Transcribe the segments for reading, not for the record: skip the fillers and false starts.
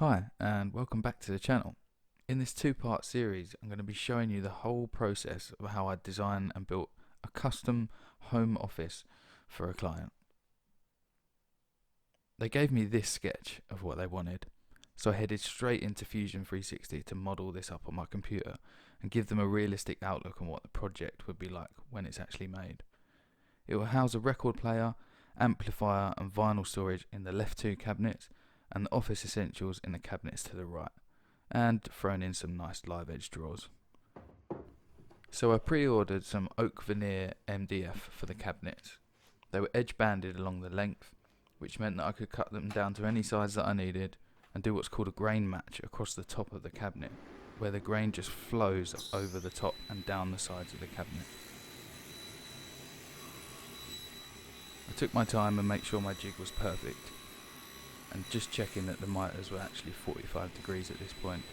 Hi, and welcome back to the channel. In this two-part series, I'm going to be showing you the whole process of how I designed and built a custom home office for a client. They gave me this sketch of what they wanted, so I headed straight into Fusion 360 to model this up on my computer and give them a realistic outlook on what the project would be like when it's actually made. It will house a record player, amplifier and vinyl storage in the left two cabinets, and the office essentials in the cabinets to the right, and thrown in some nice live edge drawers. So I pre-ordered some oak veneer MDF for the cabinets. They were edge banded along the length, which meant that I could cut them down to any size that I needed and do what's called a grain match across the top of the cabinet, where the grain just flows over the top and down the sides of the cabinet. I took my time and made sure my jig was perfect, and just checking that the miters were actually 45 degrees at this point.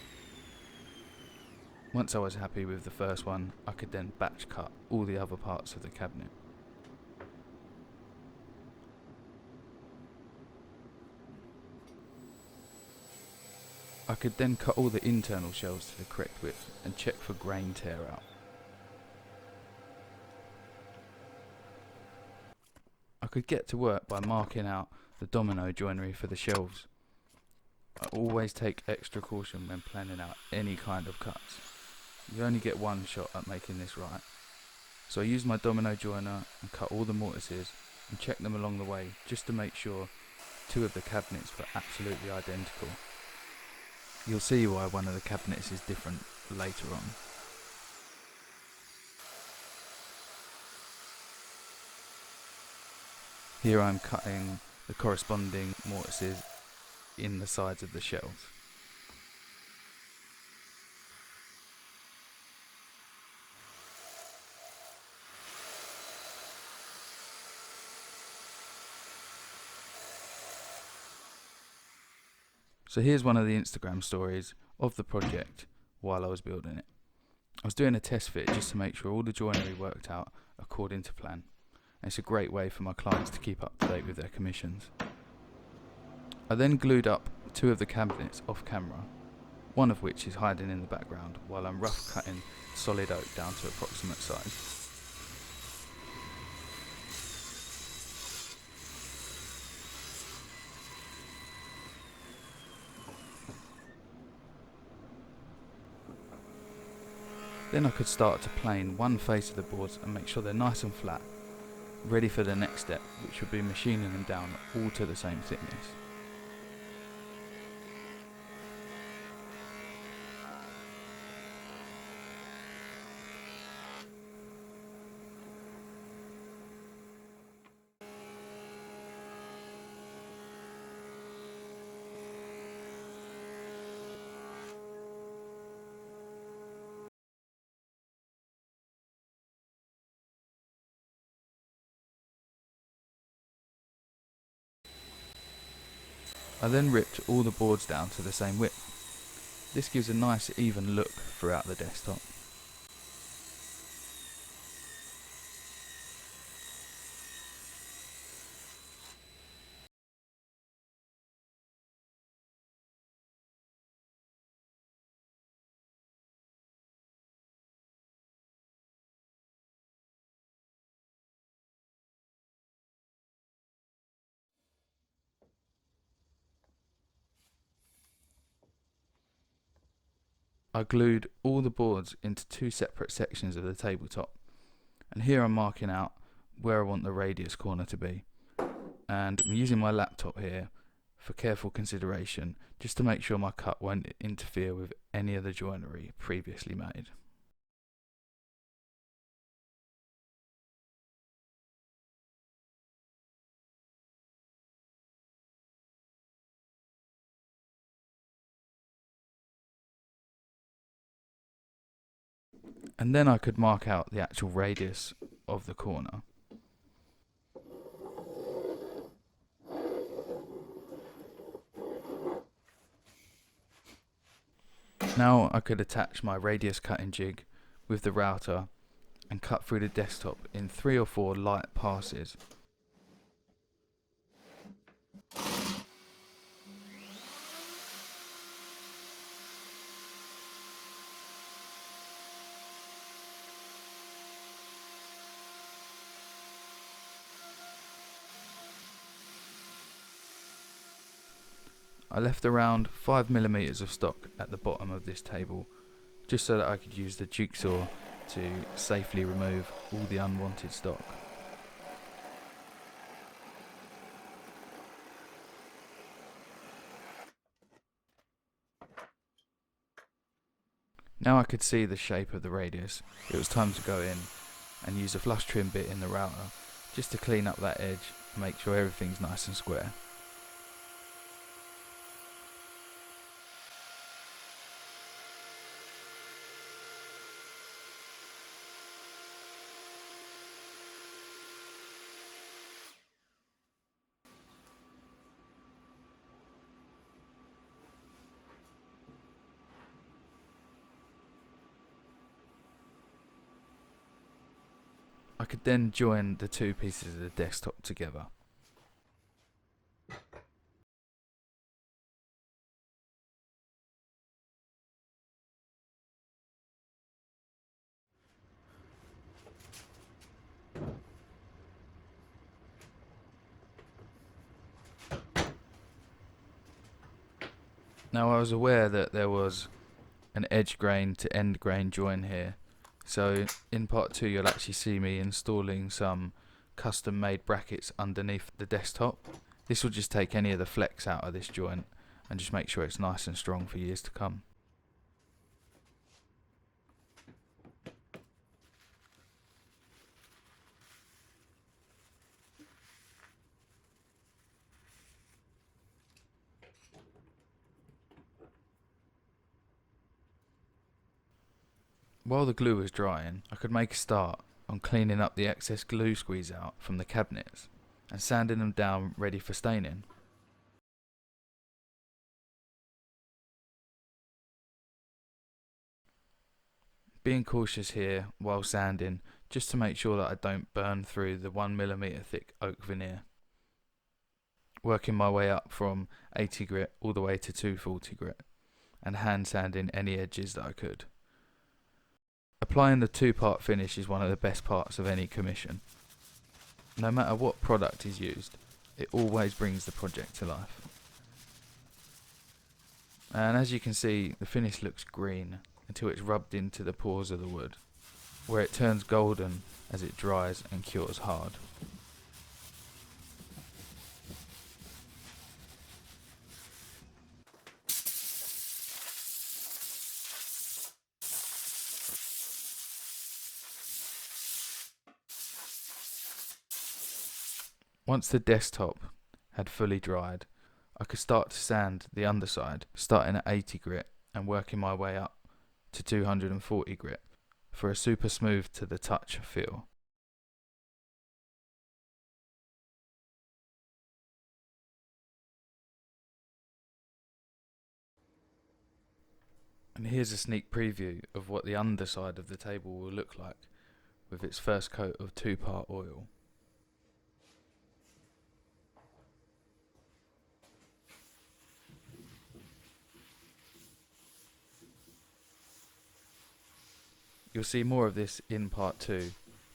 Once I was happy with the first one, I could then batch cut all the other parts of the cabinet. I could then cut all the internal shelves to the correct width and check for grain tear out. I could get to work by marking out the domino joinery for the shelves. I always take extra caution when planning out any kind of cuts. You only get one shot at making this right. So I used my domino joiner and cut all the mortises and checked them along the way just to make sure two of the cabinets were absolutely identical. You'll see why one of the cabinets is different later on. Here I'm cutting the corresponding mortises in the sides of the shelves. So here's one of the Instagram stories of the project while I was building it. I was doing a test fit just to make sure all the joinery worked out according to plan. And it's a great way for my clients to keep up to date with their commissions. I then glued up two of the cabinets off camera, one of which is hiding in the background while I'm rough cutting solid oak down to approximate size. Then I could start to plane one face of the boards and make sure they're nice and flat, ready for the next step, which would be machining them down all to the same thickness. I then ripped all the boards down to the same width. This gives a nice even look throughout the desktop. I glued all the boards into two separate sections of the tabletop, and here I'm marking out where I want the radius corner to be, and I'm using my laptop here for careful consideration just to make sure my cut won't interfere with any of the joinery previously made. And then I could mark out the actual radius of the corner. Now I could attach my radius cutting jig with the router and cut through the desktop in 3 or 4 light passes. I left around 5mm of stock at the bottom of this table, just so that I could use the jigsaw to safely remove all the unwanted stock. Now I could see the shape of the radius. It was time to go in and use a flush trim bit in the router just to clean up that edge and make sure everything's nice and square. I could then join the two pieces of the desktop together. Now I was aware that there was an edge grain to end grain join here, so in part 2 you'll actually see me installing some custom made brackets underneath the desktop. This will just take any of the flex out of this joint and just make sure it's nice and strong for years to come. While the glue was drying, I could make a start on cleaning up the excess glue squeeze out from the cabinets and sanding them down ready for staining. Being cautious here while sanding, just to make sure that I don't burn through the 1mm thick oak veneer. Working my way up from 80 grit all the way to 240 grit and hand sanding any edges that I could. Applying the two-part finish is one of the best parts of any commission. No matter what product is used, it always brings the project to life. And as you can see, the finish looks green until it's rubbed into the pores of the wood, where it turns golden as it dries and cures hard. Once the desktop had fully dried, I could start to sand the underside, starting at 80 grit and working my way up to 240 grit for a super smooth to the touch feel. And here's a sneak preview of what the underside of the table will look like with its first coat of two-part oil. You'll see more of this in part 2,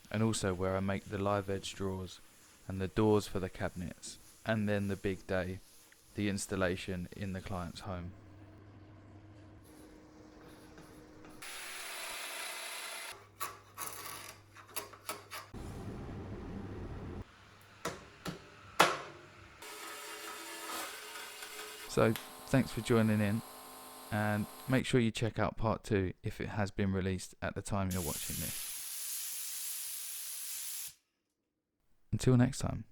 and also where I make the live edge drawers and the doors for the cabinets, and then the big day, the installation in the client's home. So thanks for joining in, and make sure you check out part 2 if it has been released at the time you're watching this. Until next time.